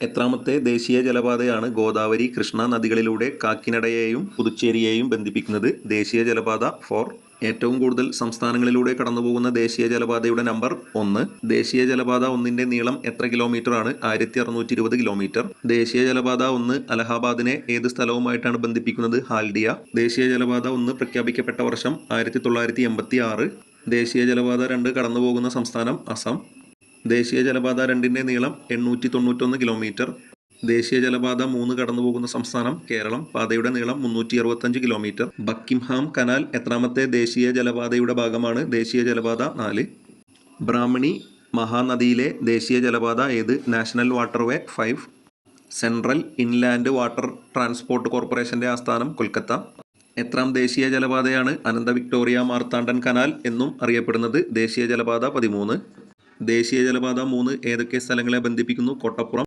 എത്രാമത്തെ ദേശീയ ജലപാതയാണ് ഗോദാവരി കൃഷ്ണ നദികളിലൂടെ കാക്കിനഡയെയും പുതുച്ചേരിയെയും ബന്ധിപ്പിക്കുന്നത്? ദേശീയ ജലപാത 4. ഏറ്റവും കൂടുതൽ സംസ്ഥാനങ്ങളിലൂടെ കടന്നുപോകുന്ന ദേശീയ ജലപാതയുടെ നമ്പർ 1. ദേശീയ ജലപാത 1ന്റെ നീളം എത്ര കിലോമീറ്റർ ആണ്? 1620 കിലോമീറ്റർ. ദേശീയ ജലപാത 1 അലഹാബാദിനെ ഏത് സ്ഥലവുമായിട്ടാണ് ബന്ധിപ്പിക്കുന്നത്? ഹാൽഡിയ. ദേശീയ ജലപാത 1 പ്രഖ്യാപിക്കപ്പെട്ട വർഷം 1986. ദേശീയ ജലപാത 2 കടന്നുപോകുന്ന സംസ്ഥാനം അസം. ദേശീയ ജലപാത 2ന്റെ നീളം 891 കിലോമീറ്റർ. ദേശീയ ജലപാത 3 കടന്നുപോകുന്ന സംസ്ഥാനം കേരളം. പാതയുടെ നീളം 365 കിലോമീറ്റർ. ബക്കിംഹാം കനാൽ എത്രാമത്തെ ദേശീയ ജലപാതയുടെ ഭാഗമാണ്? ദേശീയ ജലപാത 4. ബ്രാഹ്മണി മഹാനദിയിലെ ദേശീയ ജലപാത ഏത്? National waterway 5. Central inland water transport കോർപ്പറേഷന്റെ ആസ്ഥാനം കൊൽക്കത്ത. എത്രാം ദേശീയ ജലപാതയാണ് അനന്ത വിക്ടോറിയ മാർത്താണ്ഡൻ കനാൽ എന്നും അറിയപ്പെടുന്നത്? ദേശീയ ജലപാത 13. ദേശീയ ജലപാത 3 ഏതൊക്കെ സ്ഥലങ്ങളെ ബന്ധിപ്പിക്കുന്നു? കോട്ടപ്പുറം,